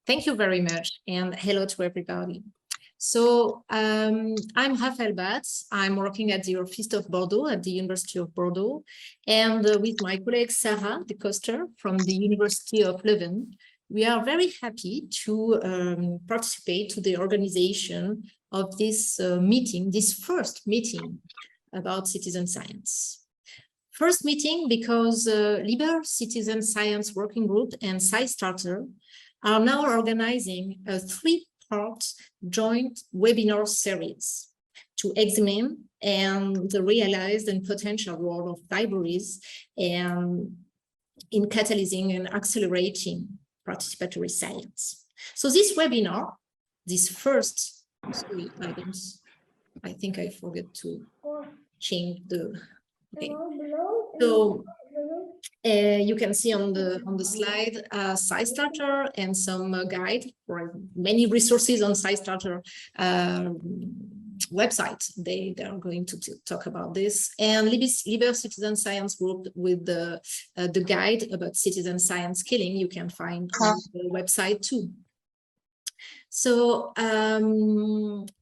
Thank you very much, and hello to everybody. So I'm Raphaëlle. I'm working at the Urfist of Bordeaux at the University of Bordeaux, and with my colleague Sara, Decoster from the University of Leuven, we are very happy to participate to the organization of this meeting, this first meeting about citizen science. First meeting because LIBER Citizen Science Working Group and SciStarter are now organizing a three-part joint webinar series to examine the realized and potential role of libraries and in catalyzing and accelerating participatory science. So this webinar, this first, sorry, I think I forgot to change the, okay. So you can see on the slide SciStarter and some guide or many resources on SciStarter website. They are going to talk about this, and LIBER Citizen Science Group with the guide about citizen science killing you can find on the website too. So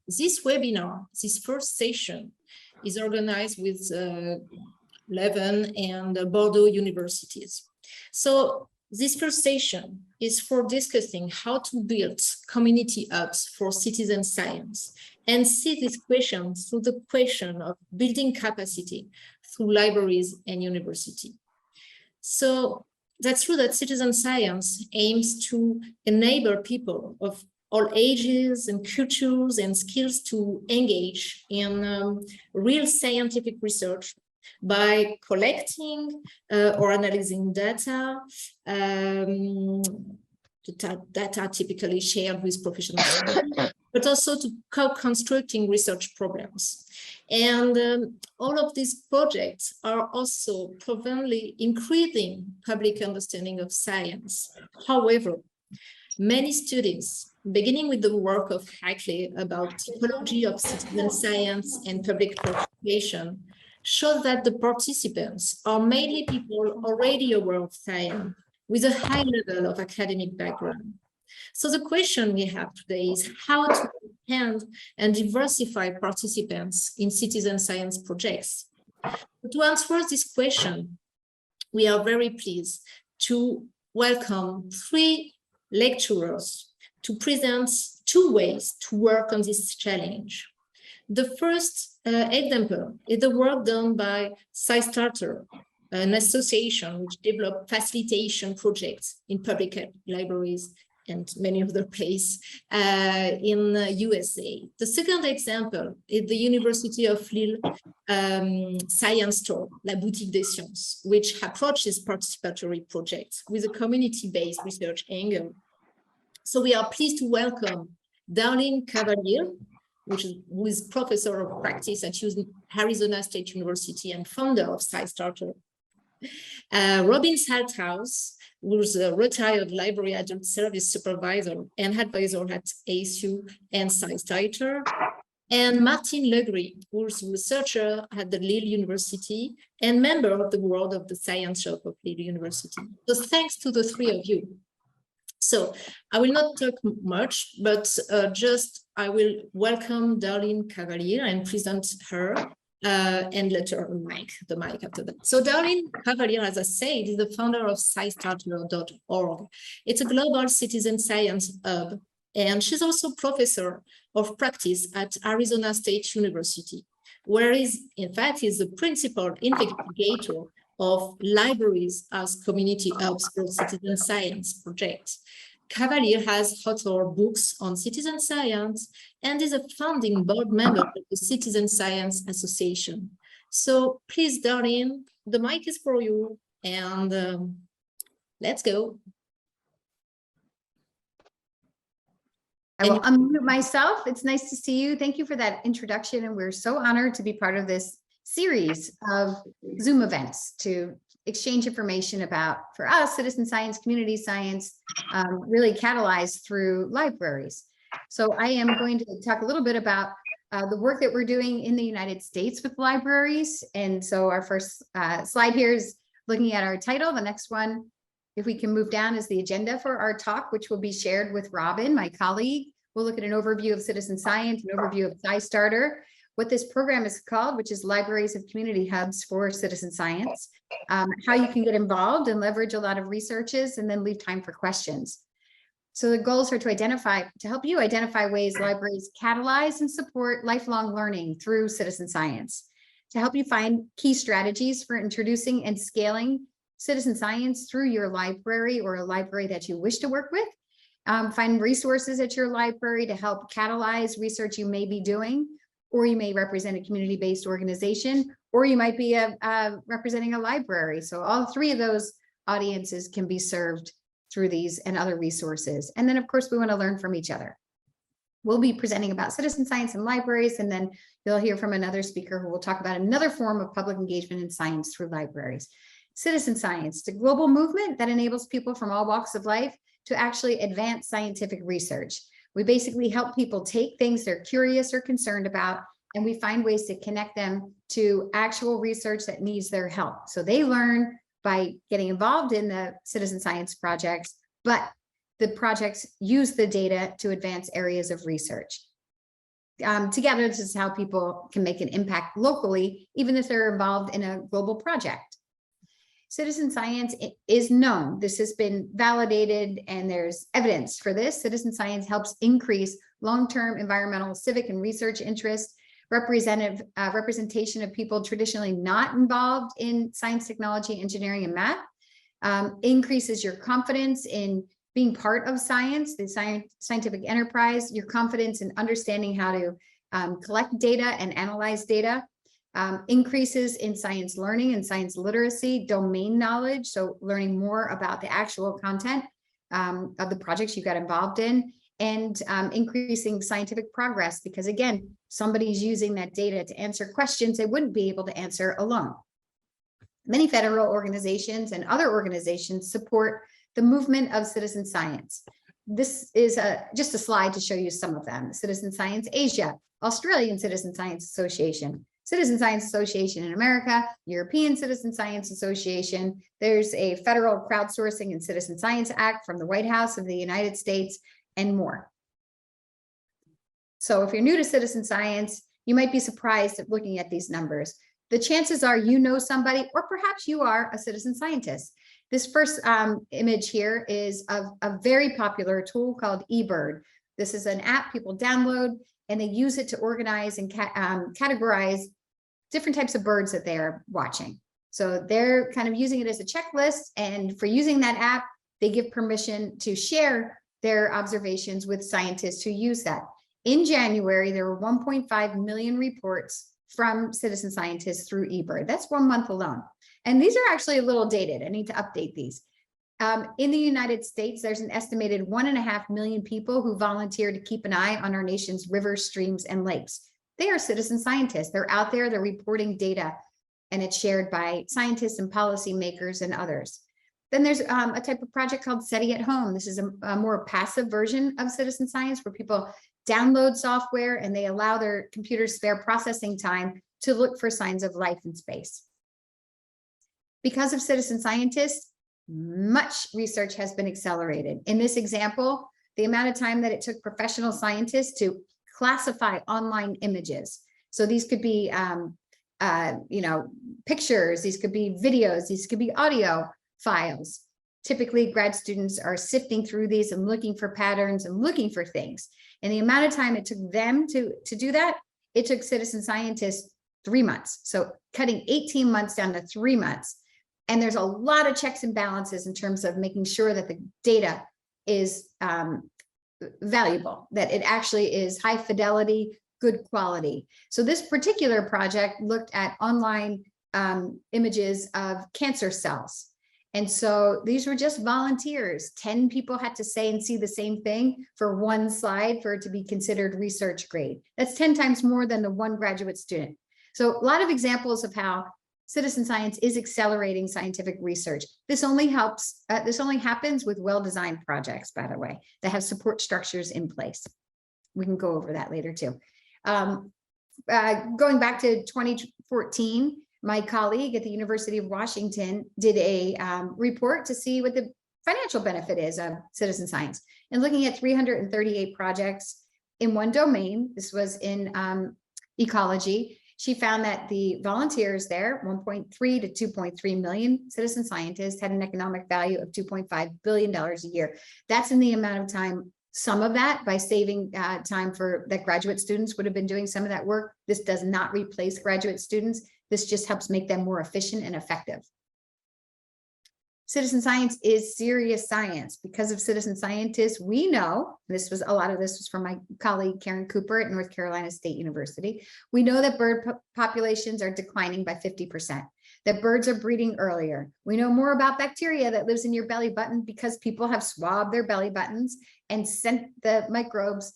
this webinar, this first session, is organized with Leuven and Bordeaux universities. So this first session is for discussing how to build community hubs for citizen science and see this question through the question of building capacity through libraries and university. So that's true that citizen science aims to enable people of all ages and cultures and skills to engage in real scientific research by collecting or analyzing data, data typically shared with professionals, but also to co-constructing research problems. And all of these projects are also profoundly increasing public understanding of science. However, many studies, beginning with the work of Hackley about typology of citizen science and public participation, show that the participants are mainly people already aware of science with a high level of academic background. So the question we have today is how to expand and diversify participants in citizen science projects. But to answer this question, we are very pleased to welcome three lecturers to present two ways to work on this challenge. The first example is the work done by SciStarter, an association which developed facilitation projects in public libraries and many other places in USA. The second example is the University of Lille science store, La Boutique des Sciences, which approaches participatory projects with a community-based research angle. So we are pleased to welcome Darlene Cavalier, who is professor of practice at Arizona State University and founder of SciStarter. Robin Salthouse, who is a retired library adult service supervisor and advisor at ASU and SciStarter. And Martine Legris, who is a researcher at the Lille University and member of the board of the Science Shop of Lille University. So thanks to the three of you. So I will not talk much, but I will welcome Darlene Cavalier and present her and let her the mic after that. So Darlene Cavalier, as I said, is the founder of SciStarter.org. It's a global citizen science hub, and she's also professor of practice at Arizona State University, where in fact is the principal investigator of libraries as community hubs for citizen science projects. Cavalier has authored books on citizen science and is a founding board member of the Citizen Science Association. So please, Darlene, the mic is for you, and let's go. I will unmute myself. It's nice to see you. Thank you for that introduction, and we're so honored to be part of this series of Zoom events to exchange information about, for us, citizen science, community science, really catalyzed through libraries. So I am going to talk a little bit about the work that we're doing in the United States with libraries. And so our first slide here is looking at our title. The next one if we can move down, is the agenda for our talk, which will be shared with Robin, my colleague. We'll look at an overview of citizen science, an overview of SciStarter, what this program is called, which is Libraries of Community Hubs for Citizen Science, how you can get involved and leverage a lot of researches, and then leave time for questions. So the goals are to help you identify ways libraries catalyze and support lifelong learning through citizen science, to help you find key strategies for introducing and scaling citizen science through your library or a library that you wish to work with, find resources at your library to help catalyze research you may be doing, or you may represent a community-based organization, or you might be representing a library. So all three of those audiences can be served through these and other resources. And then of course, we want to learn from each other. We'll be presenting about citizen science and libraries, and then you'll hear from another speaker who will talk about another form of public engagement in science through libraries. Citizen science, the global movement that enables people from all walks of life to actually advance scientific research. We basically help people take things they're curious or concerned about, and we find ways to connect them to actual research that needs their help. So they learn by getting involved in the citizen science projects, but the projects use the data to advance areas of research. Together, this is how people can make an impact locally, even if they're involved in a global project. Citizen science is known. This has been validated, and there's evidence for this. Citizen science helps increase long-term environmental, civic, and research interest, representation of people traditionally not involved in science, technology, engineering, and math, increases your confidence in being part of science, the scientific enterprise, your confidence in understanding how to collect data and analyze data, increases in science learning and science literacy, domain knowledge, so learning more about the actual content of the projects you got involved in, and increasing scientific progress, because again, somebody's using that data to answer questions they wouldn't be able to answer alone. Many federal organizations and other organizations support the movement of citizen science. This is just a slide to show you some of them. Citizen Science Asia, Australian Citizen Science Association, Citizen Science Association in America, European Citizen Science Association. There's a Federal Crowdsourcing and Citizen Science Act from the White House of the United States, and more. So if you're new to citizen science, you might be surprised at looking at these numbers. The chances are you know somebody, or perhaps you are a citizen scientist. This first image here is of a very popular tool called eBird. This is an app people download, and they use it to organize and categorize different types of birds that they're watching. So they're kind of using it as a checklist, and for using that app, they give permission to share their observations with scientists who use that. In January, there were 1.5 million reports from citizen scientists through eBird. That's 1 month alone. And these are actually a little dated. I need to update these. In the United States, there's an estimated 1.5 million people who volunteer to keep an eye on our nation's rivers, streams, and lakes. They are citizen scientists. They're out there, they're reporting data, and it's shared by scientists and policymakers and others. Then there's a type of project called SETI at Home. This is a more passive version of citizen science, where people download software and they allow their computers spare processing time to look for signs of life in space. Because of citizen scientists, much research has been accelerated. In this example, the amount of time that it took professional scientists to classify online images. So these could be, pictures, these could be videos, these could be audio files. Typically, grad students are sifting through these and looking for patterns and looking for things. And the amount of time it took them to do that, it took citizen scientists 3 months. So cutting 18 months down to 3 months. And there's a lot of checks and balances in terms of making sure that the data is valuable, that it actually is high fidelity, good quality. So this particular project looked at online images of cancer cells. And so these were just volunteers. 10 people had to say and see the same thing for one slide for it to be considered research grade. That's 10 times more than the one graduate student. So a lot of examples of how citizen science is accelerating scientific research. This only happens with well-designed projects, by the way, that have support structures in place. We can go over that later too. Going back to 2014, my colleague at the University of Washington did a report to see what the financial benefit is of citizen science. And looking at 338 projects in one domain, this was in ecology, she found that the volunteers there, 1.3 to 2.3 million citizen scientists, had an economic value of $2.5 billion a year. That's in the amount of time, some of that by saving time for that graduate students would have been doing some of that work. This does not replace graduate students. This just helps make them more efficient and effective. Citizen science is serious science. Because of citizen scientists, we know, this was a lot of this was from my colleague Karen Cooper at North Carolina State University. We know that bird populations are declining by 50%, that birds are breeding earlier. We know more about bacteria that lives in your belly button because people have swabbed their belly buttons and sent the microbes,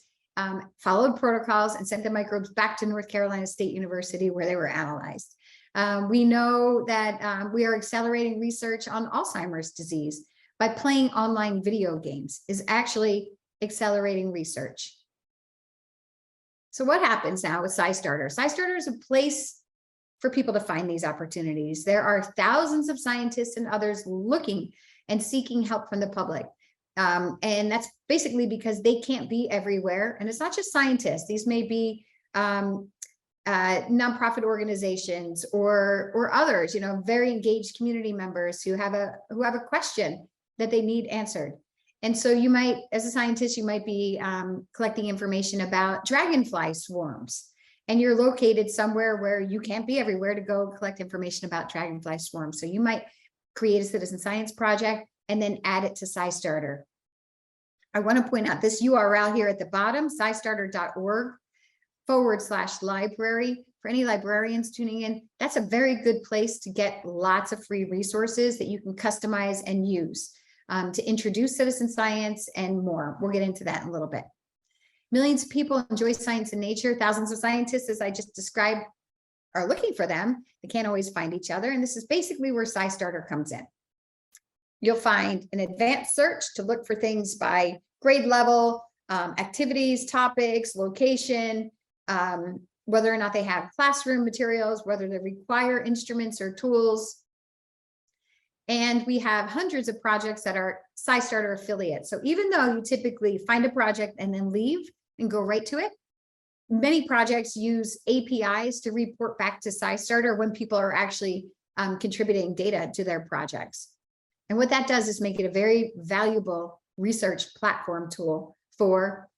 followed protocols and sent the microbes back to North Carolina State University where they were analyzed. We know that we are accelerating research on Alzheimer's disease by playing online video games is actually accelerating research. So what happens now with SciStarter? SciStarter is a place for people to find these opportunities. There are thousands of scientists and others looking and seeking help from the public. And that's basically because they can't be everywhere. And it's not just scientists. These may be nonprofit organizations or others, you know, very engaged community members who have a question that they need answered. And so you might, as a scientist, you might be collecting information about dragonfly swarms, and you're located somewhere where you can't be everywhere to go collect information about dragonfly swarms. So you might create a citizen science project and then add it to SciStarter. I want to point out this URL here at the bottom, scistarter.org/library. For any librarians tuning in, that's a very good place to get lots of free resources that you can customize and use to introduce citizen science and more. We'll get into that in a little bit. Millions of people enjoy science and nature. Thousands of scientists, as I just described, are looking for them. They can't always find each other. And this is basically where SciStarter comes in. You'll find an advanced search to look for things by grade level, activities, topics, location, whether or not they have classroom materials, whether they require instruments or tools. And we have hundreds of projects that are SciStarter affiliates. So even though you typically find a project and then leave and go right to it, many projects use APIs to report back to SciStarter when people are actually contributing data to their projects. And what that does is make it a very valuable research platform tool for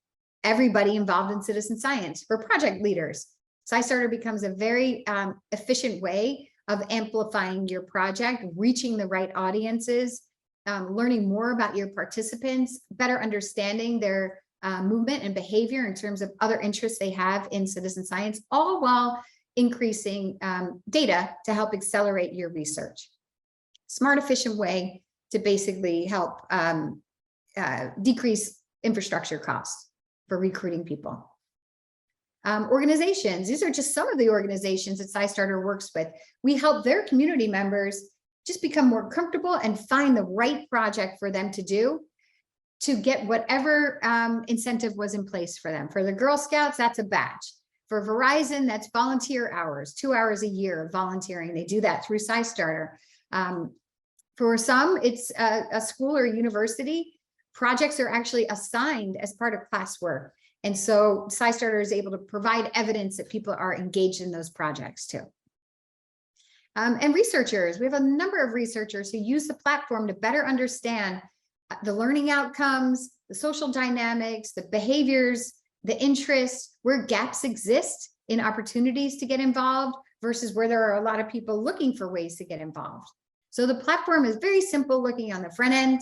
everybody involved in citizen science, for project leaders. SciStarter becomes a very efficient way of amplifying your project, reaching the right audiences, learning more about your participants, better understanding their movement and behavior in terms of other interests they have in citizen science, all while increasing data to help accelerate your research. Smart, efficient way to basically help decrease infrastructure costs for recruiting people. Organizations, these are just some of the organizations that SciStarter works with. We help their community members just become more comfortable and find the right project for them to do to get whatever incentive was in place for them. For the Girl Scouts, that's a badge. For Verizon, that's volunteer hours, 2 hours a year of volunteering. They do that through SciStarter. For some, it's a school or university. Projects are actually assigned as part of classwork. And so SciStarter is able to provide evidence that people are engaged in those projects too. And researchers, we have a number of researchers who use the platform to better understand the learning outcomes, the social dynamics, the behaviors, the interests, where gaps exist in opportunities to get involved versus where there are a lot of people looking for ways to get involved. So the platform is very simple looking on the front end,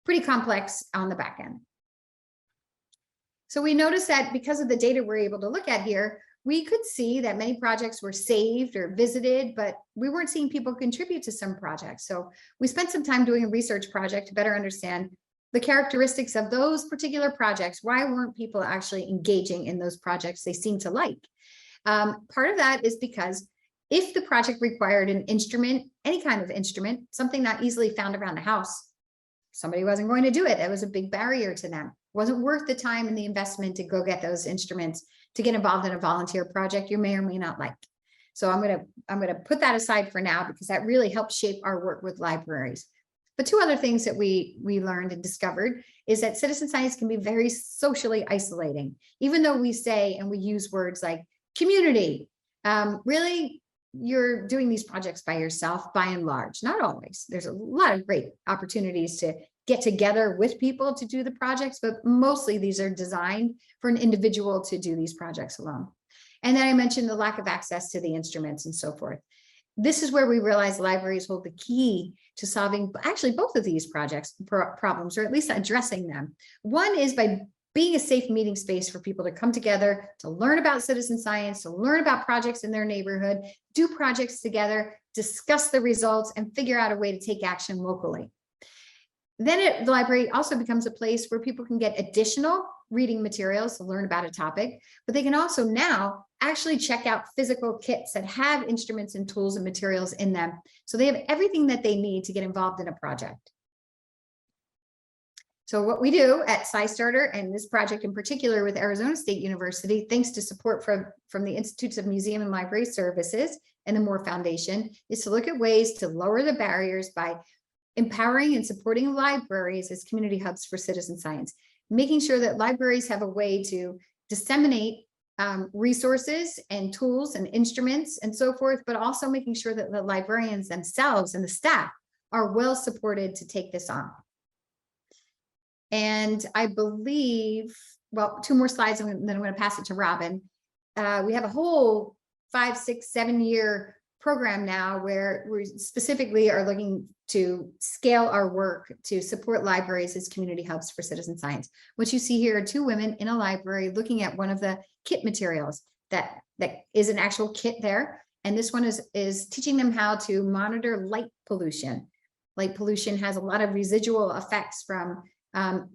pretty complex on the back end. So we noticed that because of the data we're able to look at here, we could see that many projects were saved or visited, but we weren't seeing people contribute to some projects. So we spent some time doing a research project to better understand the characteristics of those particular projects. Why weren't people actually engaging in those projects they seem to like? Part of that is because if the project required an instrument, any kind of instrument, something not easily found around the house, somebody wasn't going to do it. That was a big barrier to them. It wasn't worth the time and the investment to go get those instruments to get involved in a volunteer project you may or may not like. So I'm gonna put that aside for now because that really helps shape our work with libraries. But two other things that we learned and discovered is that citizen science can be very socially isolating, even though we say and we use words like community. Really, you're doing these projects by yourself, by and large. Not always. There's a lot of great opportunities to get together with people to do the projects, but mostly these are designed for an individual to do these projects alone. And then I mentioned the lack of access to the instruments and so forth. This is where we realize libraries hold the key to solving actually both of these problems, or at least addressing them. One is by being a safe meeting space for people to come together, to learn about citizen science, to learn about projects in their neighborhood, do projects together, discuss the results, and figure out a way to take action locally. Then the library also becomes a place where people can get additional reading materials to learn about a topic, but they can also now actually check out physical kits that have instruments and tools and materials in them. So they have everything that they need to get involved in a project. So what we do at SciStarter, and this project in particular with Arizona State University, thanks to support from the Institutes of Museum and Library Services and the Moore Foundation, is to look at ways to lower the barriers by empowering and supporting libraries as community hubs for citizen science, making sure that libraries have a way to disseminate resources and tools and instruments and so forth, but also making sure that the librarians themselves and the staff are well supported to take this on. And I believe, well, two more slides, and then I'm going to pass it to Robin. We have a whole 5, 6, 7 year program now where we specifically are looking to scale our work to support libraries as community hubs for citizen science. What you see here are two women in a library looking at one of the kit materials that is an actual kit there. And this one is teaching them how to monitor light pollution. Light pollution has a lot of residual effects from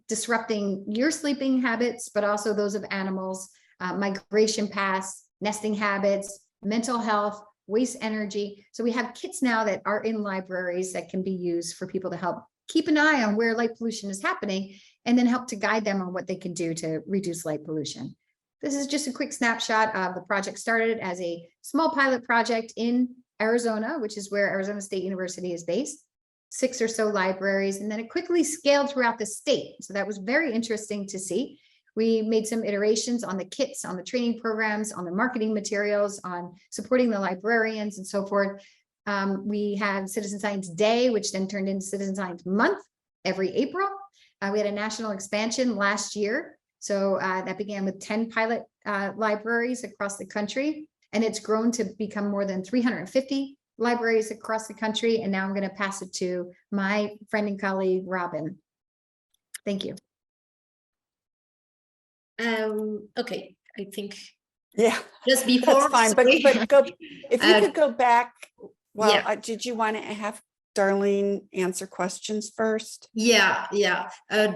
disrupting your sleeping habits, but also those of animals, migration paths, nesting habits, mental health, waste energy. So we have kits now that are in libraries that can be used for people to help keep an eye on where light pollution is happening, and then help to guide them on what they can do to reduce light pollution. This is just a quick snapshot of the project. Started as a small pilot project in Arizona, which is where Arizona State University is based, 6 or so libraries, and then it quickly scaled throughout the state. So that was very interesting to see. We made some iterations on the kits, on the training programs, on the marketing materials, on supporting the librarians and so forth. We had Citizen Science Day, which then turned into Citizen Science Month every April. We had a national expansion last year. So that began with 10 pilot libraries across the country, and it's grown to become more than 350 libraries across the country. And now I'm going to pass it to my friend and colleague, Robin. Thank you. Okay, I think just before, that's fine, but go if you could go back. Well, yeah. Did you want to have Darlene answer questions first? Yeah.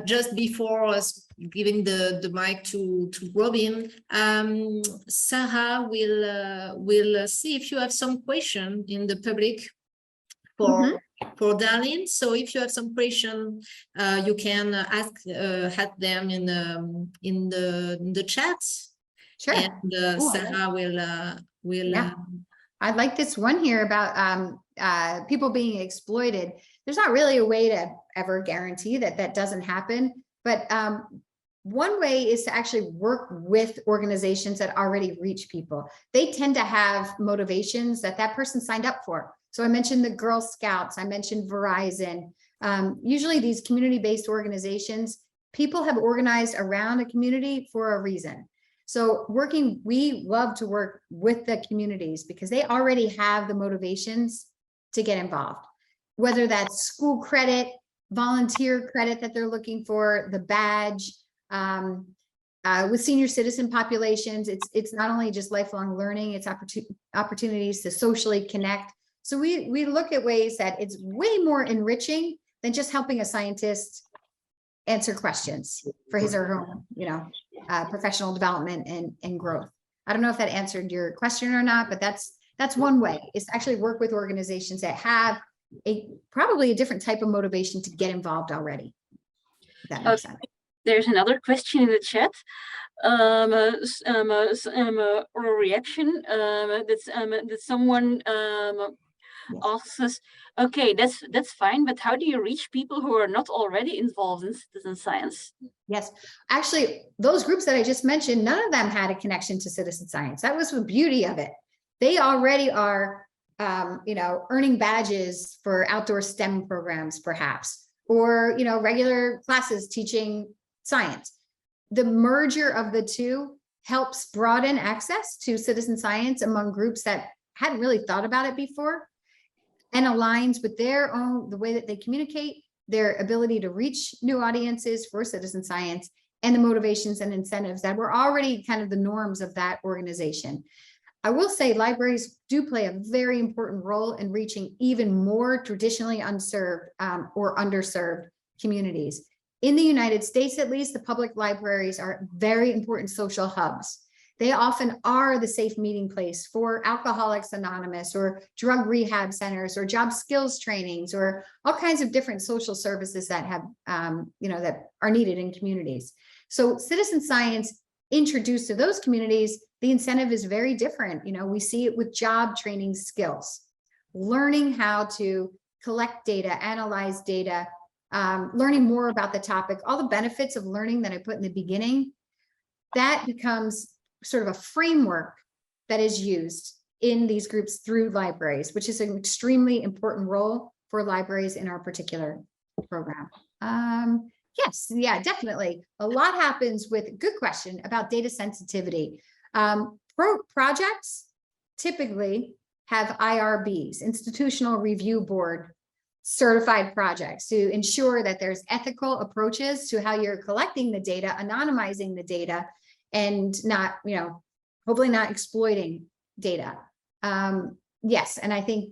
Just before us giving the mic to Robin, Sara will see if you have some question in the public for Darlene. So if you have some question, you can ask them in the chat. Sure. And Sara will. Yeah. I like this one here about people being exploited. There's not really a way to ever guarantee that doesn't happen, but one way is to actually work with organizations that already reach people. They tend to have motivations that person signed up for. So I mentioned the Girl Scouts, I mentioned Verizon. Usually these community-based organizations, people have organized around a community for a reason. So we love to work with the communities because they already have the motivations to get involved, whether that's school credit, volunteer credit that they're looking for, the badge. With senior citizen populations, it's not only just lifelong learning, it's opportunities to socially connect. So we look at ways that it's way more enriching than just helping a scientist answer questions for his or her own, professional development and growth. I don't know if that answered your question or not, but that's one way, is to actually work with organizations that have probably a different type of motivation to get involed already. If that makes sense. There's another question in the chat. A reaction that someone asks, okay, that's fine, but how do you reach people who are not already involved in citizen science? Yes, actually, those groups that I just mentioned, none of them had a connection to citizen science. That was the beauty of it. They already are, earning badges for outdoor STEM programs, perhaps, or, regular classes teaching science. The merger of the two helps broaden access to citizen science among groups that hadn't really thought about it before, and aligns with the way that they communicate, their ability to reach new audiences for citizen science, and the motivations and incentives that were already kind of the norms of that organization. I will say libraries do play a very important role in reaching even more traditionally unserved or underserved communities. In the United States, at least, the public libraries are very important social hubs. They often are the safe meeting place for Alcoholics Anonymous or drug rehab centers or job skills trainings or all kinds of different social services that have, that are needed in communities. So citizen science introduced to those communities, the incentive is very different. We see it with job training skills, learning how to collect data, analyze data, learning more about the topic, all the benefits of learning that I put in the beginning, that becomes sort of a framework that is used in these groups through libraries, which is an extremely important role for libraries in our particular program. Yes, yeah, definitely. A lot happens with, good question about data sensitivity. Projects typically have IRBs, Institutional Review Board certified projects, to ensure that there's ethical approaches to how you're collecting the data, anonymizing the data, and not, hopefully not exploiting data. Yes, and I think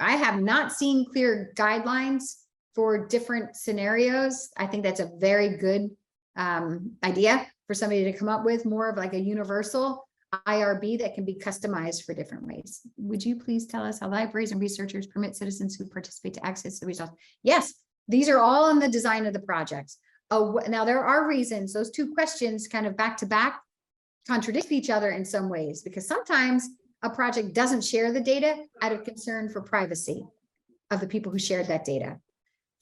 I have not seen clear guidelines for different scenarios. I think that's a very good idea for somebody to come up with, more of like a universal IRB that can be customized for different ways. Would you please tell us how libraries and researchers permit citizens who participate to access the results? Yes, these are all in the design of the projects. Now, there are reasons those two questions kind of back to back contradict each other in some ways, because sometimes a project doesn't share the data out of concern for privacy of the people who shared that data.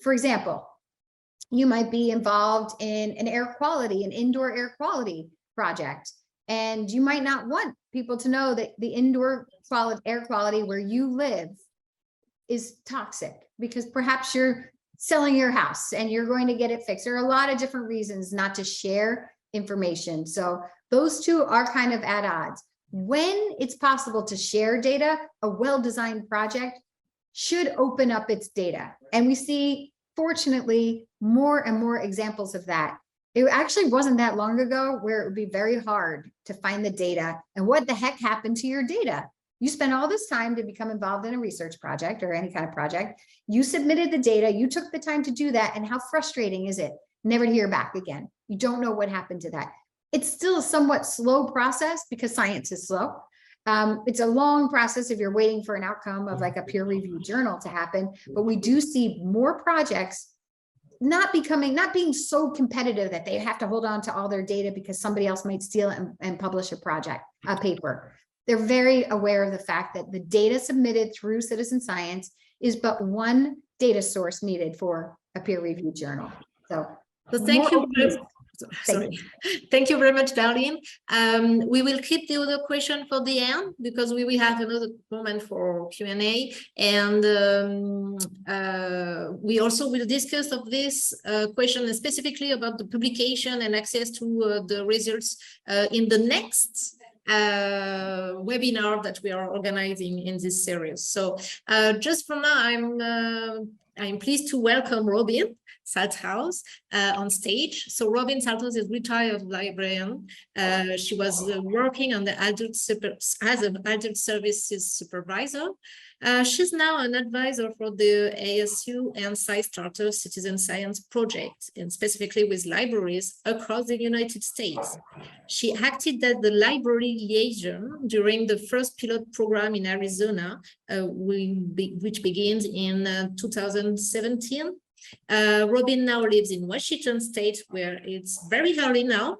For example, you might be involved in an indoor air quality project, and you might not want people to know that the indoor air quality where you live is toxic, because perhaps you're selling your house and you're going to get it fixed. There are a lot of different reasons not to share information. So those two are kind of at odds. When it's possible to share data, a well-designed project should open up its data. And we see, fortunately, more and more examples of that. It actually wasn't that long ago where it would be very hard to find the data. And what the heck happened to your data? You spent all this time to become involved in a research project or any kind of project. You submitted the data, you took the time to do that. And how frustrating is it never to hear back again? You don't know what happened to that. It's still a somewhat slow process because science is slow. It's a long process if you're waiting for an outcome of like a peer-reviewed journal to happen. But we do see more projects not being so competitive that they have to hold on to all their data because somebody else might steal it and publish a paper. They're very aware of the fact that the data submitted through citizen science is but one data source needed for a peer-reviewed journal. So thank you. Thank you very much, Darlene. We will keep the other question for the end because we will have another moment for Q&A, and we also will discuss of this question specifically about the publication and access to the results in the next webinar that we are organizing in this series. So just for now, I'm pleased to welcome Robin Salthouse on stage. So Robin Salthouse is retired librarian. She was working on the as an adult services supervisor. She's now an advisor for the ASU and SciStarter citizen science project, and specifically with libraries across the United States. She acted as the library liaison during the first pilot program in Arizona, which begins in 2017. Robin now lives in Washington State, where it's very early now,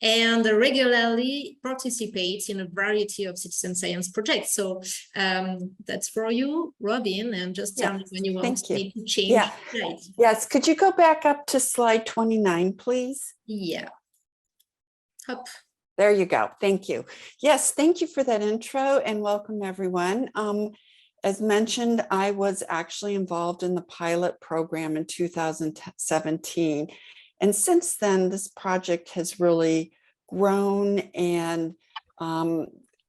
and regularly participates in a variety of citizen science projects. So that's for you, Robin, and just tell me when you want me to change slide. Yes, could you go back up to slide 29, please? Yeah. Hop. There you go. Thank you. Yes, thank you for that intro and welcome everyone. As mentioned, I was actually involved in the pilot program in 2017. And since then, this project has really grown and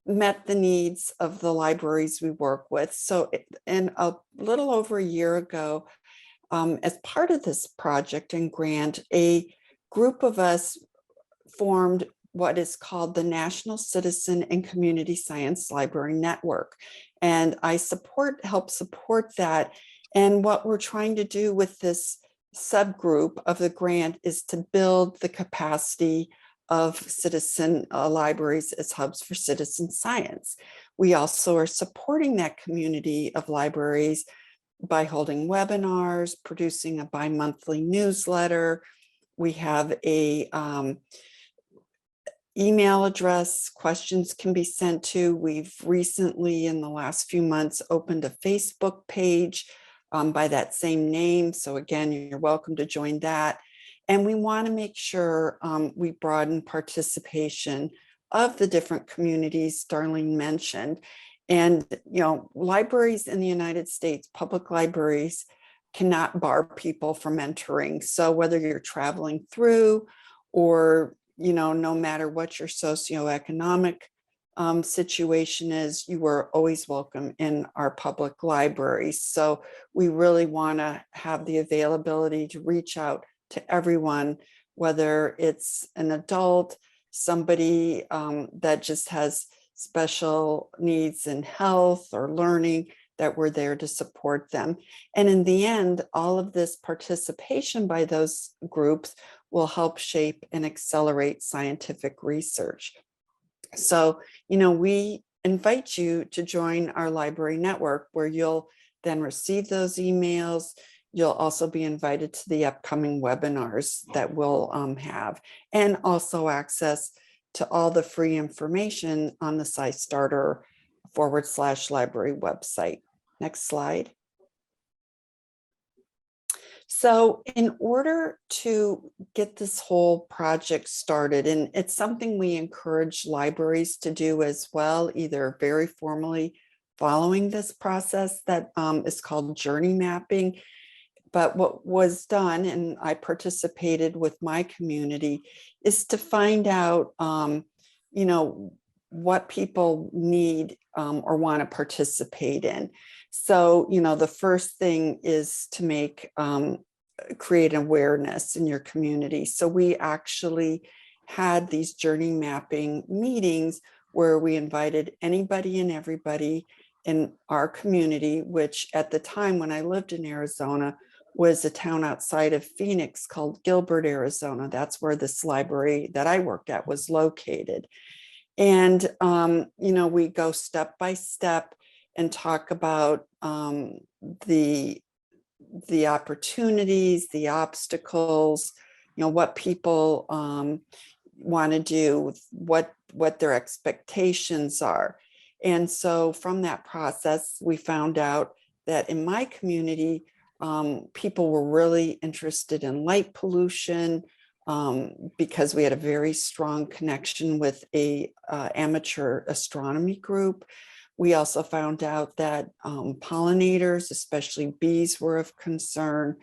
met the needs of the libraries we work with. So in a little over a year ago, as part of this project and grant, a group of us formed what is called the National Citizen and Community Science Library Network. And I help support that. And what we're trying to do with this subgroup of the grant is to build the capacity of citizen libraries as hubs for citizen science. We also are supporting that community of libraries by holding webinars, producing a bi-monthly newsletter. We have a email address questions can be sent to. We've recently, in the last few months, opened a Facebook page by that same name. So again, you're welcome to join that. And we want to make sure we broaden participation of the different communities Darlene mentioned. And, you know, libraries in the United States, public libraries, cannot bar people from entering. So whether you're traveling through or, you know, no matter what your socioeconomic situation is, you are always welcome in our public libraries. So we really want to have the availability to reach out to everyone, whether it's an adult, somebody that just has special needs in health or learning, that we're there to support them. And in the end, all of this participation by those groups will help shape and accelerate scientific research. So, you know, we invite you to join our library network where you'll then receive those emails. You'll also be invited to the upcoming webinars that we'll have, and also access to all the free information on the SciStarter /library website. Next slide. So in order to get this whole project started, and it's something we encourage libraries to do as well, either very formally following this process that is called journey mapping. But what was done, and I participated with my community, is to find out, you know, what people need or want to participate in. So, you know, the first thing is to create awareness in your community. So we actually had these journey mapping meetings where we invited anybody and everybody in our community, which at the time when I lived in Arizona was a town outside of Phoenix called Gilbert, Arizona. That's where this library that I worked at was located. And, you know, we go step by step and talk about the opportunities, the obstacles, you know, what people want to do, what their expectations are. And so from that process, we found out that in my community, people were really interested in light pollution because we had a very strong connection with a amateur astronomy group. We also found out that pollinators, especially bees, were of concern.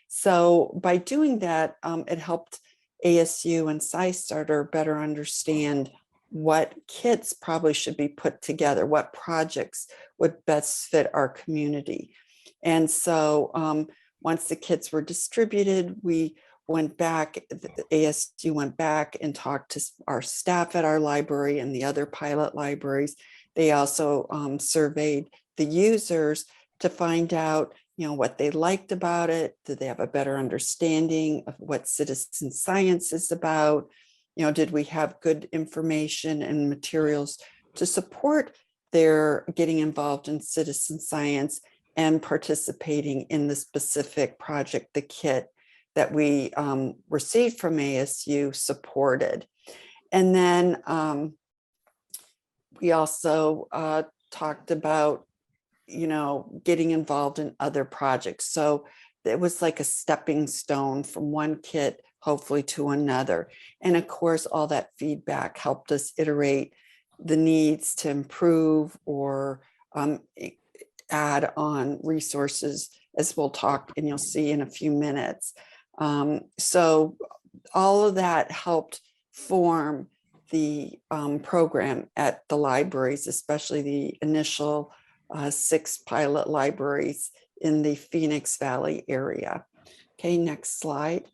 So by doing that, it helped ASU and SciStarter better understand what kits probably should be put together, what projects would best fit our community. And so once the kits were distributed, we went back, the ASU went back and talked to our staff at our library and the other pilot libraries. They also surveyed the users to find out, you know, what they liked about it. Did they have a better understanding of what citizen science is about? You know, did we have good information and materials to support their getting involved in citizen science? and participating in the specific project the kit that we received from ASU supported. And then we also talked about, getting involved in other projects. So it was like a stepping stone from one kit, hopefully, to another. And of course, all that feedback helped us iterate the needs to improve or add on resources, as we'll talk and you'll see in a few minutes. So all of that helped form the program at the libraries, especially the initial 6 pilot libraries in the Phoenix Valley area. Okay, next slide.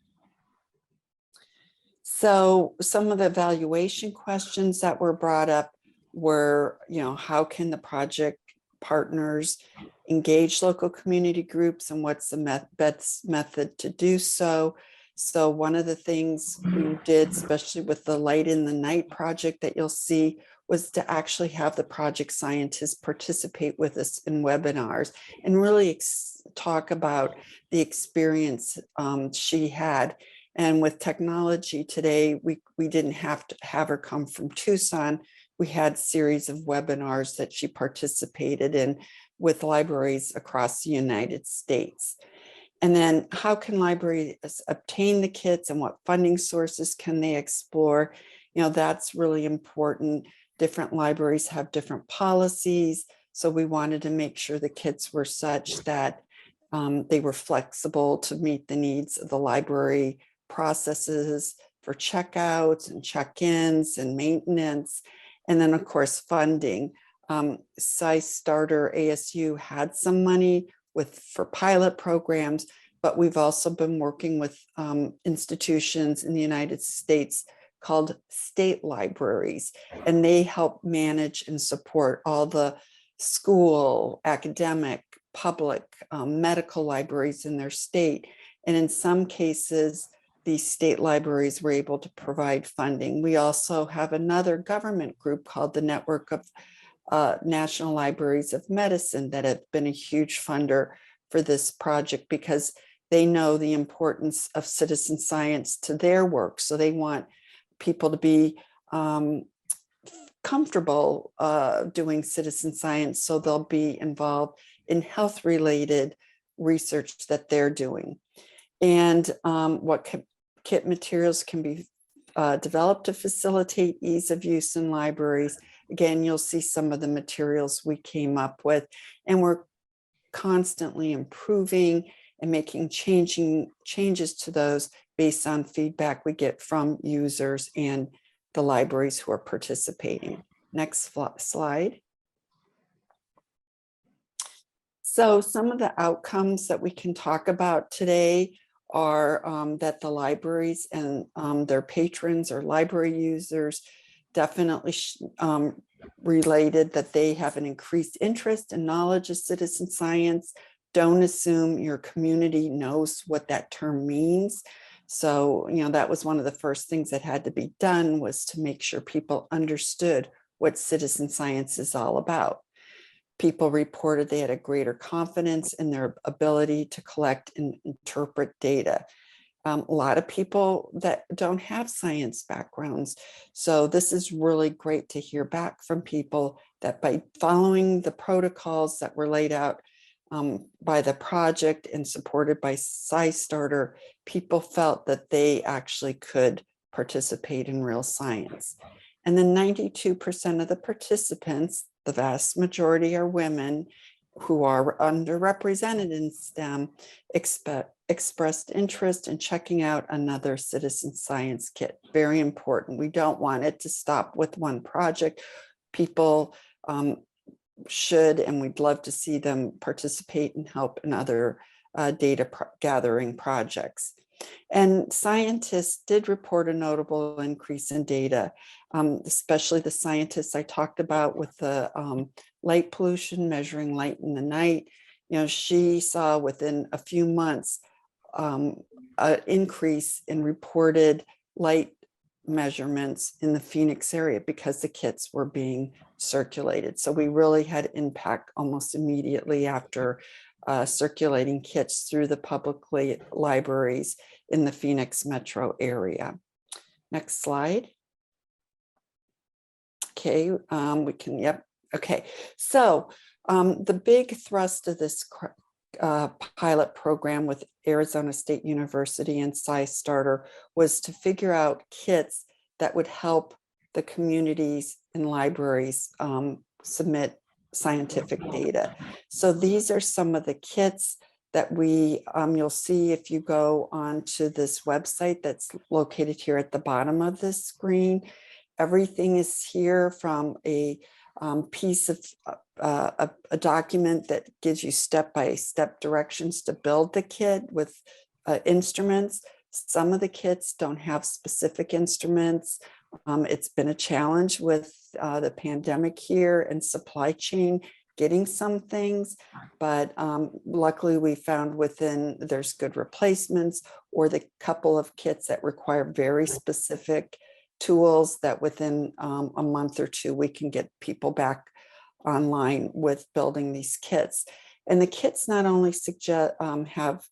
So some of the evaluation questions that were brought up were, how can the project partners engage local community groups, and what's the best method to do so? So one of the things we did, especially with the Light in the Night project that you'll see, was to actually have the project scientists participate with us in webinars and really talk about the experience she had. And with technology today, we didn't have to have her come from Tucson. We had series of webinars that she participated in with libraries across the United States. And then how can libraries obtain the kits, and what funding sources can they explore? That's really important. Different libraries have different policies. So we wanted to make sure the kits were such that they were flexible to meet the needs of the library processes for checkouts and check-ins and maintenance. And then, of course, funding. SciStarter ASU had some money for pilot programs, but we've also been working with institutions in the United States called state libraries, and they help manage and support all the school, academic, public, medical libraries in their state. And in some cases, these state libraries were able to provide funding. We also have another government group called the Network of National Libraries of Medicine that have been a huge funder for this project, because they know the importance of citizen science to their work. So they want people to be comfortable doing citizen science, so they'll be involved in health-related research that they're doing. And what kit materials can be developed to facilitate ease of use in libraries. Again, you'll see some of the materials we came up with, and we're constantly improving and making changes to those based on feedback we get from users and the libraries who are participating. Next slide. So some of the outcomes that we can talk about today are that the libraries and their patrons or library users definitely related that they have an increased interest and knowledge of citizen science. Don't assume your community knows what that term means. So, that was one of the first things that had to be done, was to make sure people understood what citizen science is all about. People reported they had a greater confidence in their ability to collect and interpret data. A lot of people that don't have science backgrounds. So this is really great to hear back from people that by following the protocols that were laid out by the project and supported by SciStarter, people felt that they actually could participate in real science. And then 92% of the participants, the vast majority are women who are underrepresented in STEM, expressed interest in checking out another citizen science kit. Very important. We don't want it to stop with one project. People should, and we'd love to see them participate and help in other data gathering projects. And scientists did report a notable increase in data, especially the scientists I talked about with the light pollution, measuring light in the night. She saw within a few months an increase in reported light measurements in the Phoenix area because the kits were being circulated. So we really had impact almost immediately after circulating kits through the public libraries in the Phoenix metro area. Next slide. Okay, we can, yep. Okay, so the big thrust of this pilot program with Arizona State University and SciStarter was to figure out kits that would help the communities and libraries submit scientific data. So these are some of the kits that you'll see if you go onto this website that's located here at the bottom of this screen. Everything is here from a piece of a document that gives you step-by-step directions to build the kit with instruments. Some of the kits don't have specific instruments. It's been a challenge with the pandemic here and supply chain getting some things, but luckily we found there's good replacements, or the couple of kits that require very specific tools that within a month or two we can get people back online with building these kits. And the kits not only have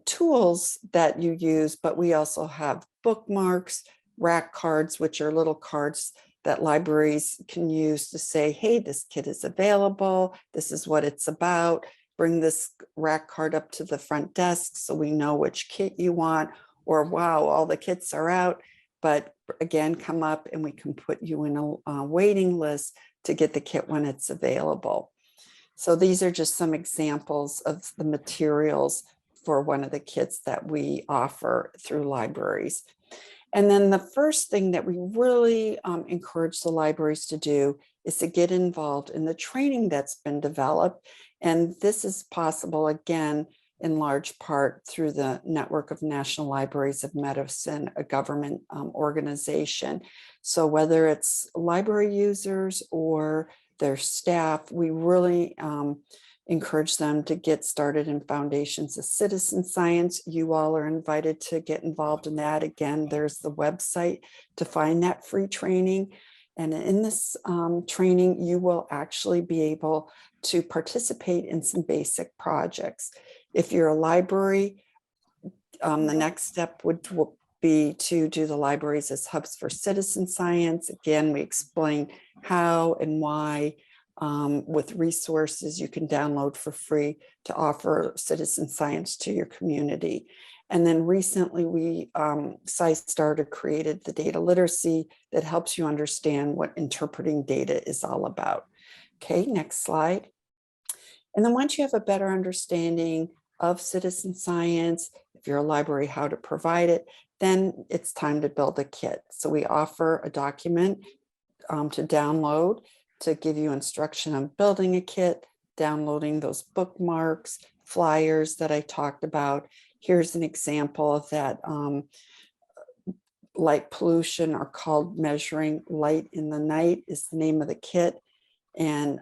tools that you use, but we also have bookmarks, rack cards, which are little cards that libraries can use to say, hey, this kit is available, this is what it's about, bring this rack card up to the front desk so we know which kit you want, or wow, all the kits are out. But again, come up and we can put you in a waiting list to get the kit when it's available. So these are just some examples of the materials for one of the kits that we offer through libraries. And then the first thing that we really encourage the libraries to do is to get involved in the training that's been developed. And this is possible, again, in large part through the Network of National Libraries of Medicine, a government organization. So whether it's library users or their staff, we really encourage them to get started in Foundations of Citizen Science. You all are invited to get involved in that. Again, there's the website to find that free training. And in this training, you will actually be able to participate in some basic projects. If you're a library, the next step would be to do the libraries as hubs for citizen science. Again, we explain how and why with resources you can download for free to offer citizen science to your community. And then recently we, SciStarter created the data literacy that helps you understand what interpreting data is all about. Okay, next slide. And then once you have a better understanding of citizen science, if you're a library, how to provide it, then it's time to build a kit. So we offer a document to download to give you instruction on building a kit, downloading those bookmarks, flyers that I talked about. Here's an example of that light pollution, or called Measuring Light in the Night is the name of the kit. And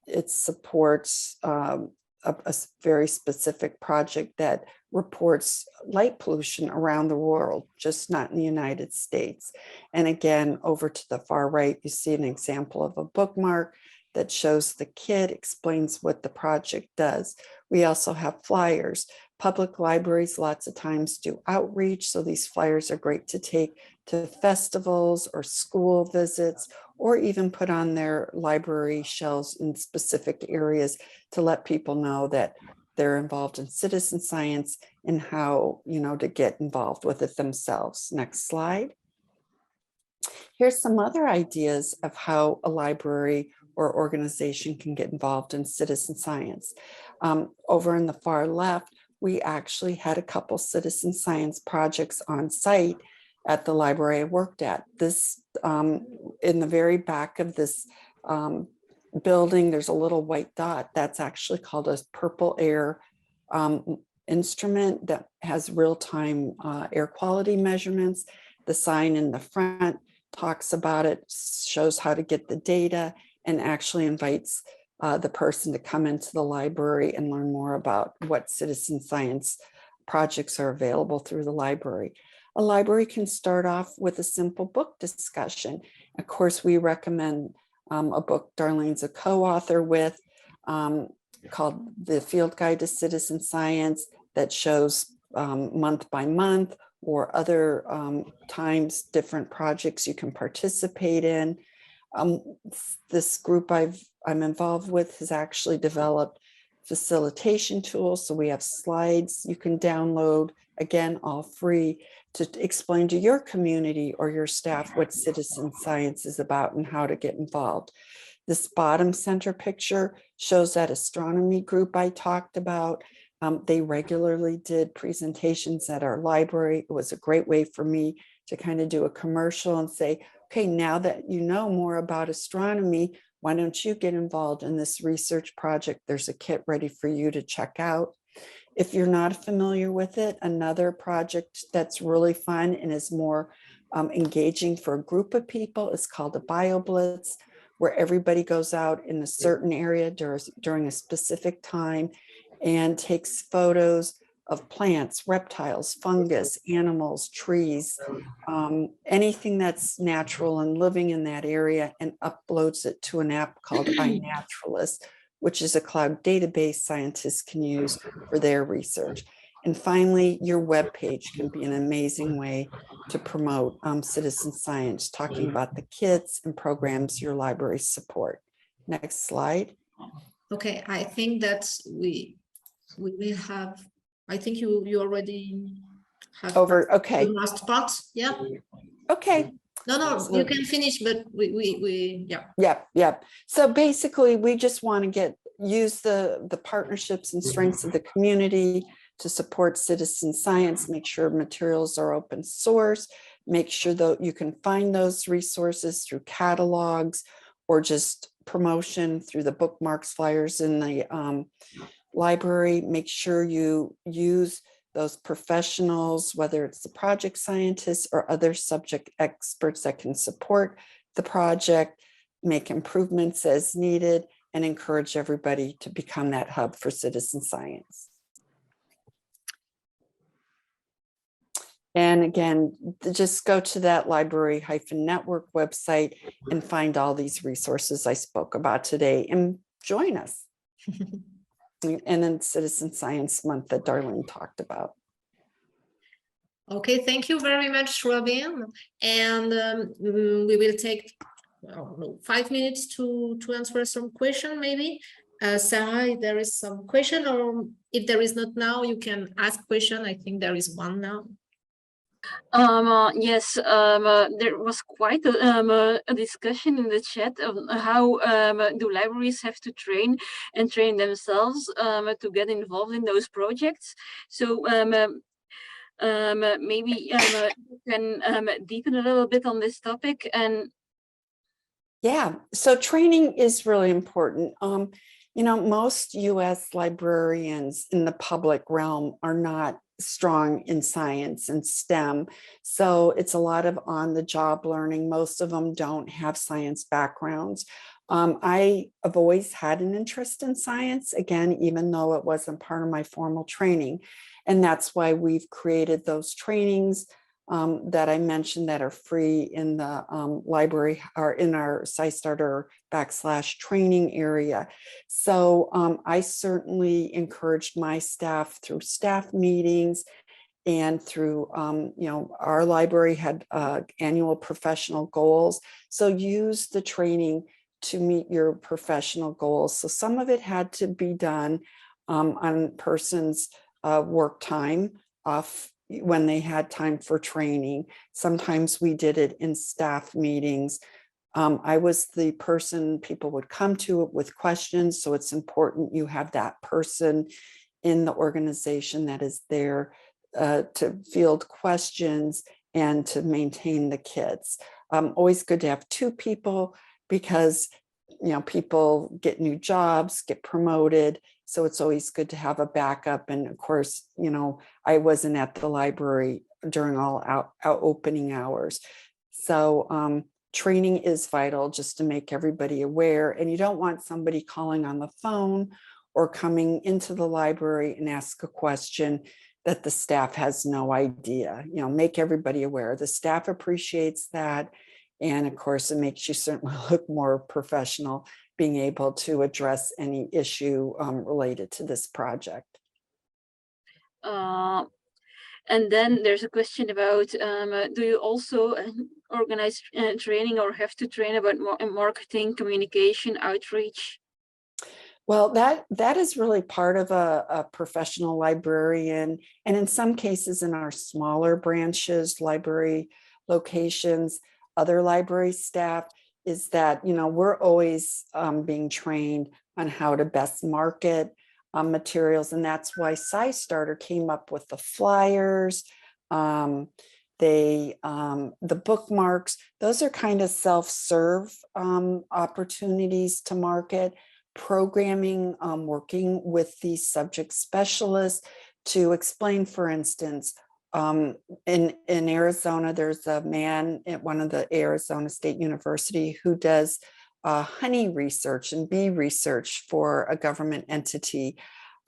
it supports a very specific project that reports light pollution around the world, just not in the United States. And again, over to the far right, you see an example of a bookmark that shows the kit, explains what the project does. We also have flyers. Public libraries lots of times do outreach, so these flyers are great to take to festivals or school visits, or even put on their library shelves in specific areas to let people know that they're involved in citizen science and how, to get involved with it themselves. Next slide. Here's some other ideas of how a library or organization can get involved in citizen science. Over in the far left, we actually had a couple citizen science projects on site at the library I worked at. This, in the very back of this building, there's a little white dot. That's actually called a purple air instrument that has real-time air quality measurements. The sign in the front talks about it, shows how to get the data, and actually invites the person to come into the library and learn more about what citizen science projects are available through the library. a library can start off with a simple book discussion. Of course, we recommend a book Darlene's a co-author with called The Field Guide to Citizen Science that shows month by month or other times different projects you can participate in. This group I'm involved with has actually developed facilitation tools. So we have slides you can download, again, all free, to explain to your community or your staff what citizen science is about and how to get involved. This bottom center picture shows that astronomy group I talked about. They regularly did presentations at our library. It was a great way for me to kind of do a commercial and say, okay, now that you know more about astronomy, why don't you get involved in this research project? There's a kit ready for you to check out. If you're not familiar with it, another project that's really fun and is more engaging for a group of people is called a BioBlitz, where everybody goes out in a certain area during a specific time and takes photos of plants, reptiles, fungus, animals, trees, anything that's natural and living in that area, and uploads it to an app called iNaturalist, which is a cloud database scientists can use for their research. And finally, your webpage can be an amazing way to promote citizen science, talking about the kits and programs your libraries support. Next slide. Okay, I think that we will have, I think you already have over. Okay. the last part. Yeah. Okay. No, you can finish, but yeah. Yep. So basically, we just want to use the partnerships and strengths of the community to support citizen science, make sure materials are open source, make sure that you can find those resources through catalogs or just promotion through the bookmarks, flyers in the library. Make sure you use those professionals, whether it's the project scientists or other subject experts that can support the project, make improvements as needed, and encourage everybody to become that hub for citizen science. And again, just go to that library-network website and find all these resources I spoke about today and join us. And then Citizen Science Month that Darlene talked about. Okay, thank you very much, Robin. And we will take 5 minutes to answer some question, maybe. Sara, if there is some question, or if there is not now, you can ask question. I think there is one now. Yes, there was quite a discussion in the chat of how do libraries have to train themselves to get involved in those projects. So maybe you can deepen a little bit on this topic. And yeah, so training is really important. You know, most US librarians in the public realm are not strong in science and STEM. So it's a lot of on-the-job learning. Most of them don't have science backgrounds. I have always had an interest in science, again, even though it wasn't part of my formal training. And that's why we've created those trainings that I mentioned that are free in the library or in our SciStarter /training area. So I certainly encouraged my staff through staff meetings and through, you know, our library had annual professional goals. So use the training to meet your professional goals. So some of it had to be done on person's work time off when they had time for training. Sometimes we did it in staff meetings. I was the person people would come to with questions. So it's important you have that person in the organization that is there to field questions and to maintain the kits. Always good to have two people because, you know, people get new jobs, get promoted. So it's always good to have a backup. And of course, you know, I wasn't at the library during all our opening hours. So training is vital just to make everybody aware. And you don't want somebody calling on the phone or coming into the library and ask a question that the staff has no idea. You know, make everybody aware. The staff appreciates that. And of course, it makes you certainly look more professional, being able to address any issue related to this project. And then there's a question about, do you also organize training or have to train about marketing, communication, outreach? Well, that is really part of a professional librarian. And in some cases in our smaller branches, library locations, other library staff, is that, you know, we're always being trained on how to best market materials. And that's why SciStarter came up with the flyers, the bookmarks. Those are kind of self-serve opportunities to market. Programming, working with these subject specialists to explain, for instance, in Arizona, there's a man at one of the Arizona State University who does honey research and bee research for a government entity.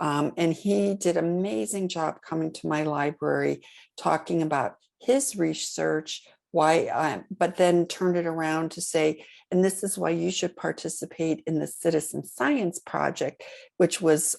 And he did an amazing job coming to my library, talking about his research, but then turned it around to say, and this is why you should participate in the citizen science project, which was,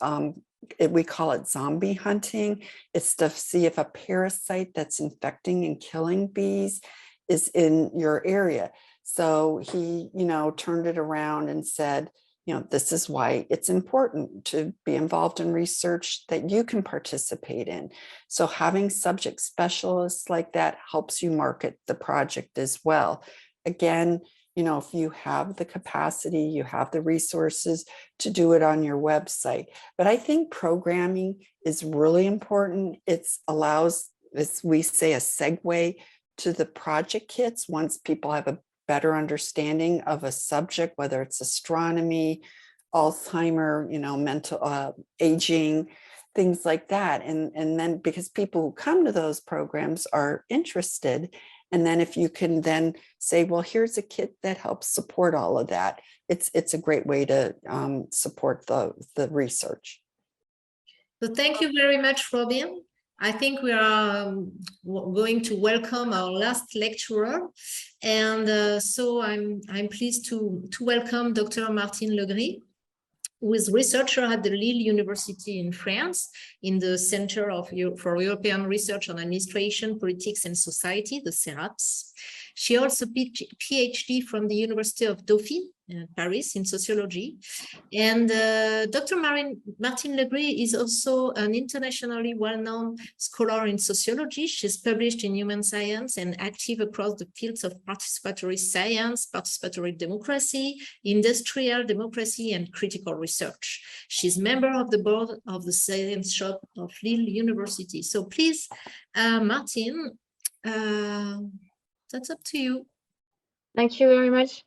we call it zombie hunting. It's to see if a parasite that's infecting and killing bees is in your area. So he, you know, turned it around and said, you know, this is why it's important to be involved in research that you can participate in. So having subject specialists like that helps you market the project as well. Again, you know, if you have the capacity, you have the resources to do it on your website. But I think programming is really important. It allows, as we say, a segue to the project kits once people have a better understanding of a subject, whether it's astronomy, Alzheimer, you know, mental aging, things like that. And then because people who come to those programs are interested, and then if you can then say, well, here's a kit that helps support all of that, it's a great way to support the research. So thank you very much, Robin. I think we are going to welcome our last lecturer. And so I'm pleased to welcome Dr. Martine Legris, who is researcher at the Lille University in France, in the Center for European Research on Administration, Politics and Society, the CERAPS. She also PhD from the University of Dauphine, Paris, in sociology. And Dr. Martine Legris is also an internationally well-known scholar in sociology. She's published in Human Science and active across the fields of participatory science, participatory democracy, industrial democracy, and critical research. She's member of the board of the Science Shop of Lille University. So please, Martine, that's up to you. Thank you very much.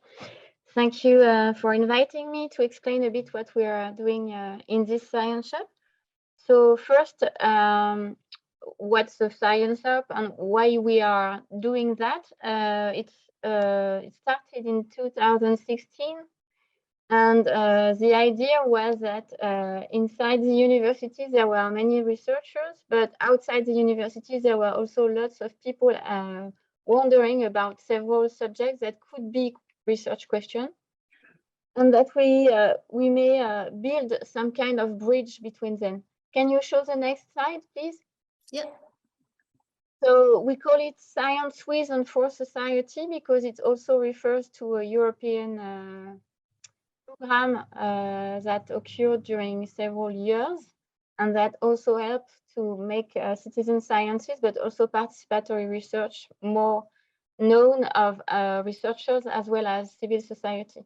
Thank you for inviting me to explain a bit what we are doing in this Science Shop. So first, what's the Science Shop and why we are doing that? It started in 2016. And the idea was that inside the universities, there were many researchers, but outside the universities, there were also lots of people wondering about several subjects that could be research questions, and that we may build some kind of bridge between them. Can you show the next slide, please? Yeah. So we call it Science with and for Society because it also refers to a European program that occurred during several years, and that also helped to make citizen sciences, but also participatory research more known of researchers as well as civil society.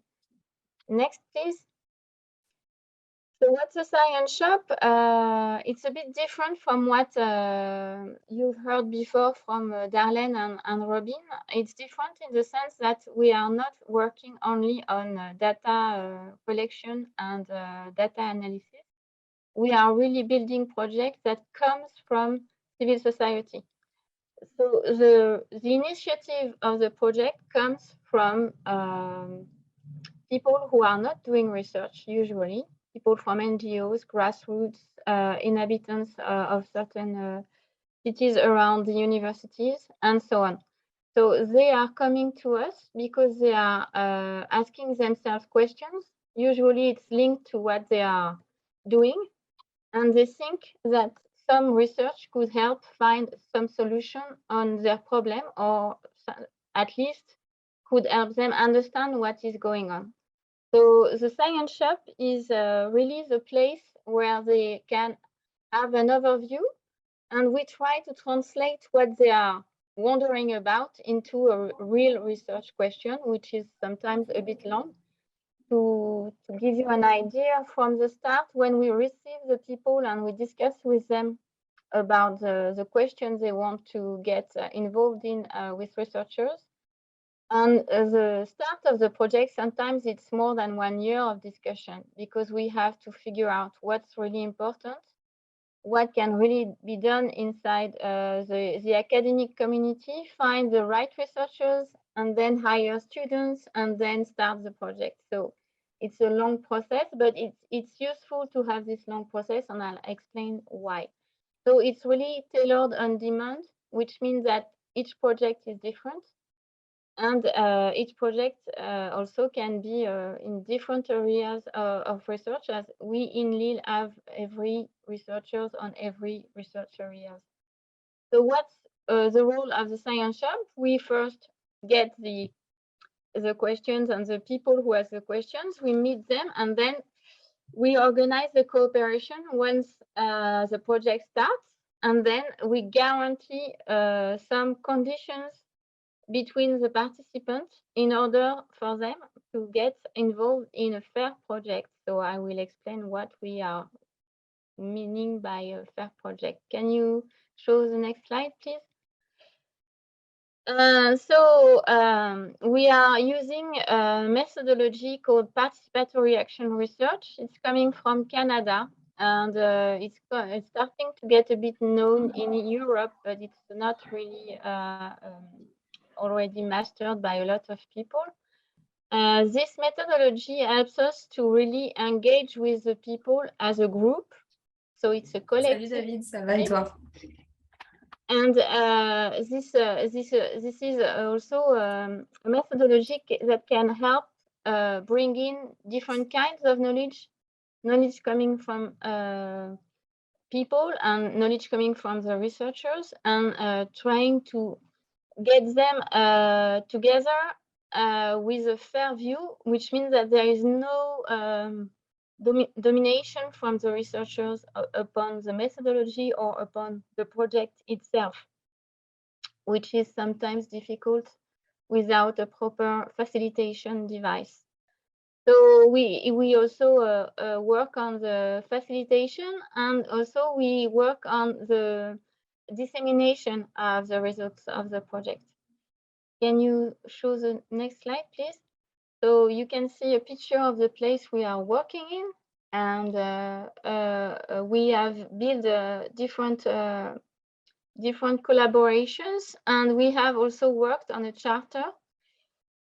Next, please. So what's a Science Shop? It's a bit different from what you've heard before from Darlene and Robin. It's different in the sense that we are not working only on data collection and data analysis. We are really building projects that comes from civil society. So the initiative of the project comes from people who are not doing research usually, people from NGOs, grassroots, inhabitants of certain cities around the universities, and so on. So they are coming to us because they are asking themselves questions. Usually it's linked to what they are doing, and they think that some research could help find some solution on their problem, or at least could help them understand what is going on. So the Science Shop is really the place where they can have an overview, and we try to translate what they are wondering about into a real research question, which is sometimes a bit long. To give you an idea from the start, when we receive the people and we discuss with them about the questions they want to get involved in with researchers, and the start of the project, sometimes it's more than 1 year of discussion, because we have to figure out what's really important, what can really be done inside the academic community, find the right researchers, and then hire students, and then start the project. So it's a long process, but it's useful to have this long process, and I'll explain why. So it's really tailored on demand, which means that each project is different. And each project also can be in different areas of research, as we in Lille have every researchers on every research areas. So what's the role of the Science Shop? We first get the questions and the people who ask the questions, we meet them, and then we organize the cooperation once the project starts, and then we guarantee some conditions between the participants in order for them to get involved in a fair project. So I will explain what we are meaning by a fair project. Can you show the next slide, please? We are using a methodology called participatory action research. It's coming from Canada, and it's starting to get a bit known in Europe, but it's not really already mastered by a lot of people. This methodology helps us to really engage with the people as a group. So it's a collective. Salut David, ça va et toi? And this is also a methodology that can help bring in different kinds of knowledge coming from people and knowledge coming from the researchers, and trying to get them together with a fair view, which means that there is no domination from the researchers upon the methodology or upon the project itself, which is sometimes difficult without a proper facilitation device. So we also work on the facilitation, and also we work on the dissemination of the results of the project. Can you show the next slide, please? So you can see a picture of the place we are working in, and we have built different collaborations, and we have also worked on a charter.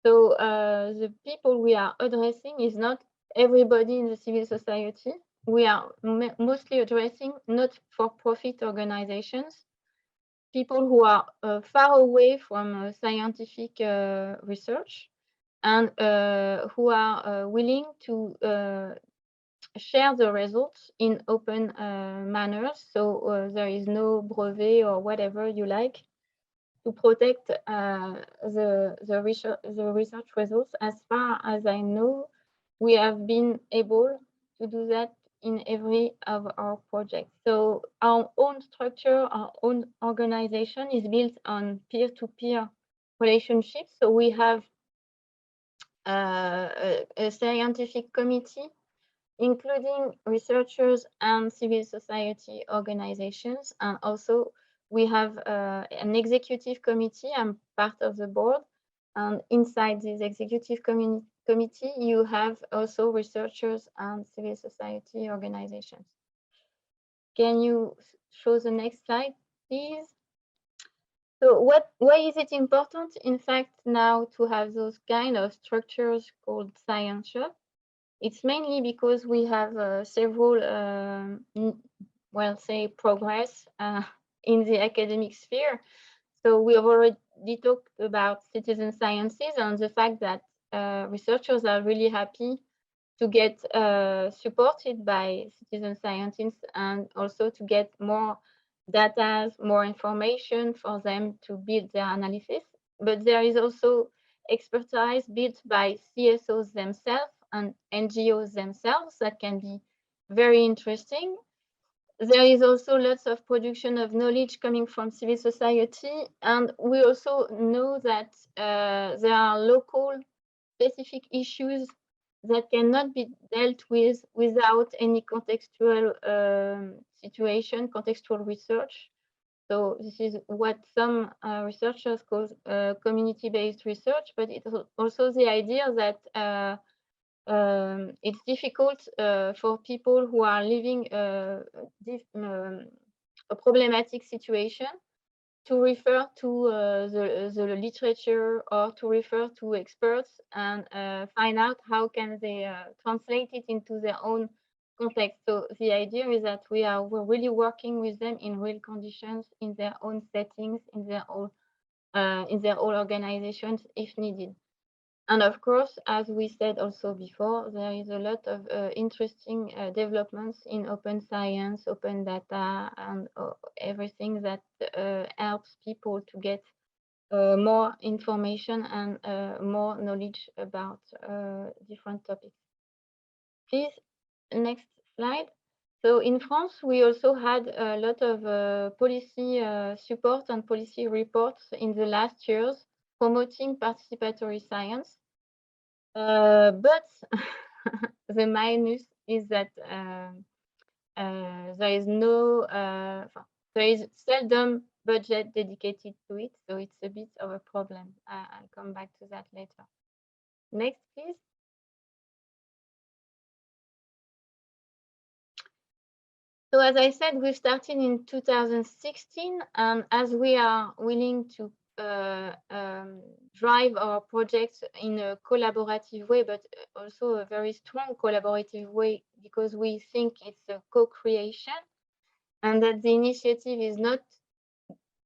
So the people we are addressing is not everybody in the civil society. We are mostly addressing not-for-profit organizations, people who are far away from scientific research, and who are willing to share the results in open manners. So there is no brevet or whatever you like to protect the research results. As far as I know, we have been able to do that in every of our projects. So our own structure, our own organization is built on peer-to-peer relationships. So we have a scientific committee, including researchers and civil society organizations. And also we have an executive committee. I'm part of the board. And inside this executive committee, you have also researchers and civil society organizations. Can you show the next slide, please? So why is it important, in fact, now to have those kind of structures called Science Shop? It's mainly because we have several, well, say, progress in the academic sphere. So we have already talked about citizen sciences and the fact that researchers are really happy to get supported by citizen scientists and also to get more data, more information for them to build their analysis. But there is also expertise built by CSOs themselves and NGOs themselves that can be very interesting. There is also lots of production of knowledge coming from civil society. And we also know that there are local specific issues that cannot be dealt with without any contextual situation, contextual research. So this is what some researchers call community-based research, but it's also the idea that it's difficult for people who are living a problematic situation to refer to the literature or to refer to experts and find out how can they translate it into their own context. So the idea is that we're really working with them in real conditions, in their own settings, in their own organizations if needed. And of course, as we said also before, there is a lot of interesting developments in open science, open data, and everything that helps people to get more information and more knowledge about different topics. Please, next slide. So in France, we also had a lot of policy support and policy reports in the last years promoting participatory science. But the minus is that there is seldom budget dedicated to it, so it's a bit of a problem. I'll come back to that later. Next, please. So as I said, we started in 2016, and as we are willing to drive our projects in a collaborative way, but also a very strong collaborative way, because we think it's a co-creation and that the initiative is not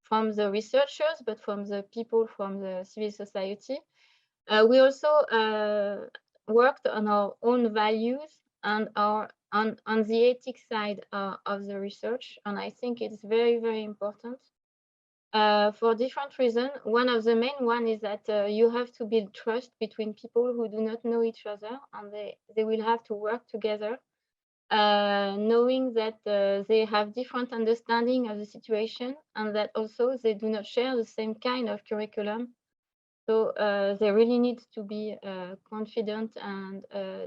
from the researchers, but from the people from the civil society. We also worked on our own values and on the ethics side of the research. And I think it's very, very important. For different reasons. One of the main one is that you have to build trust between people who do not know each other, and they will have to work together, knowing that they have different understanding of the situation and that also they do not share the same kind of curriculum. So they really need to be confident and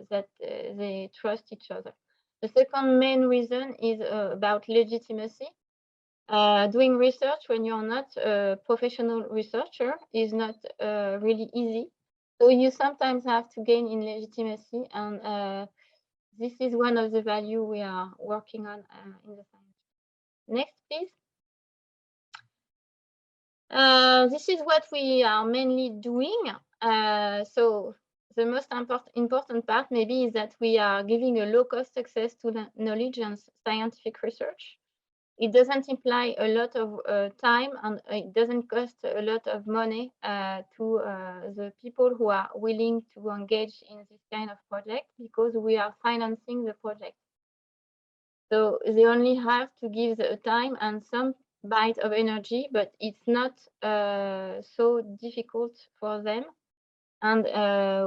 that they trust each other. The second main reason is about legitimacy. Doing research when you're not a professional researcher is not really easy. So you sometimes have to gain in legitimacy, and this is one of the values we are working on in the science. Next, please. This is what we are mainly doing. So the most important part maybe is that we are giving a low-cost access to the knowledge and scientific research. It doesn't imply a lot of time, and it doesn't cost a lot of money to the people who are willing to engage in this kind of project, because we are financing the project. So they only have to give the time and some bite of energy, but it's not so difficult for them. And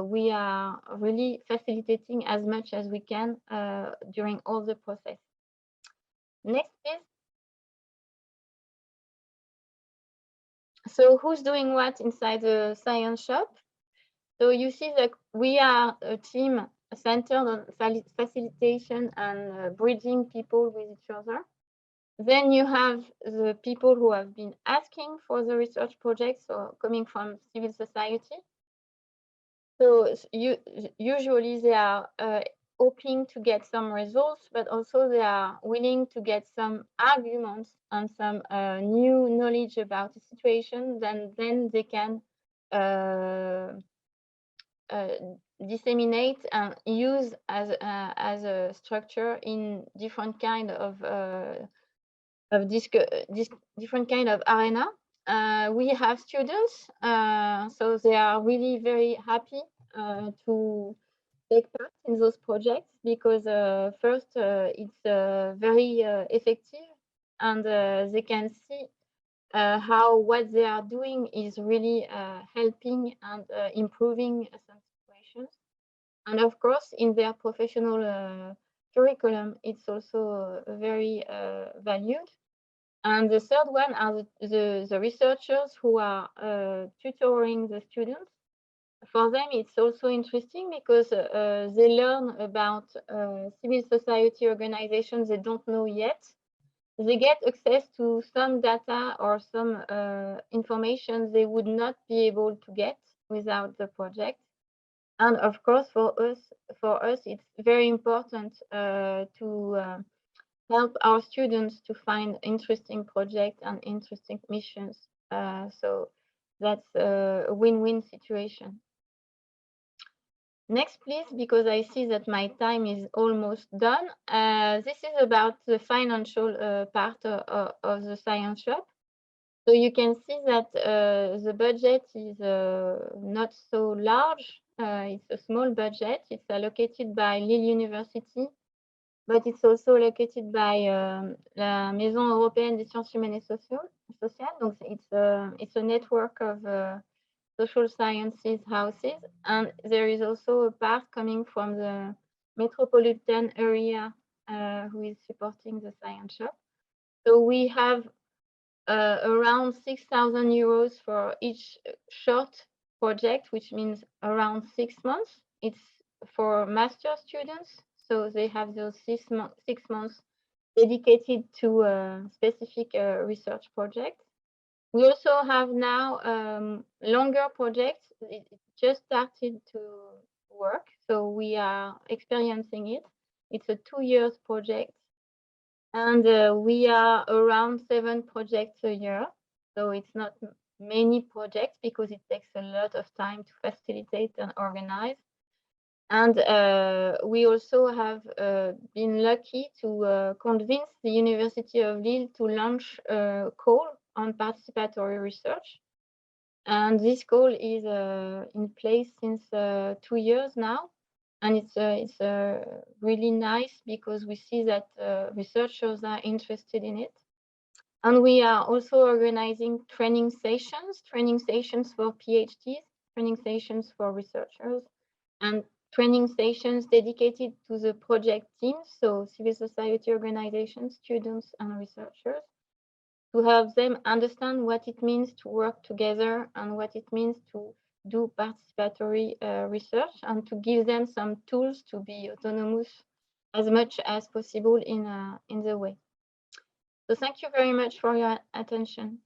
we are really facilitating as much as we can during all the process. Next, please. So who's doing what inside the science shop? So you see that we are a team centered on facilitation and bridging people with each other. Then you have the people who have been asking for the research projects, or coming from civil society. So usually they are hoping to get some results, but also they are willing to get some arguments and some new knowledge about the situation. Then they can disseminate and use as a structure in different kind of different kind of arena. We have students, so they are really very happy to take part in those projects because first it's very effective, and they can see how what they are doing is really helping and improving some situations. And of course, in their professional curriculum, it's also very valued. And the third one are the researchers who are tutoring the students. For them, it's also interesting because they learn about civil society organizations they don't know yet. They get access to some data or some information they would not be able to get without the project. And of course, for us, it's very important to help our students to find interesting projects and interesting missions. So that's a win-win situation. Next, please, because I see that my time is almost done. This is about the financial part of the science shop. So you can see that the budget is not so large. It's a small budget. It's allocated by Lille University, but it's also allocated by la Maison Européenne des Sciences Humaines et Sociales. Donc it's a network of social sciences houses, and there is also a part coming from the metropolitan area who is supporting the science shop. So we have around 6,000 euros for each short project, which means around 6 months. It's for master students, so they have those 6 months dedicated to a specific research project. We also have now longer projects. It just started to work, so we are experiencing it. It's a 2 years project, and we are around 7 projects a year. So it's not many projects because it takes a lot of time to facilitate and organize. And we also have been lucky to convince the University of Lille to launch a call on participatory research. And this call is in place since 2 years now. And it's really nice because we see that researchers are interested in it. And we are also organizing training sessions for PhDs, training sessions for researchers, and training sessions dedicated to the project teams, so civil society organizations, students, and researchers, to help them understand what it means to work together and what it means to do participatory research, and to give them some tools to be autonomous as much as possible in the way. So thank you very much for your attention.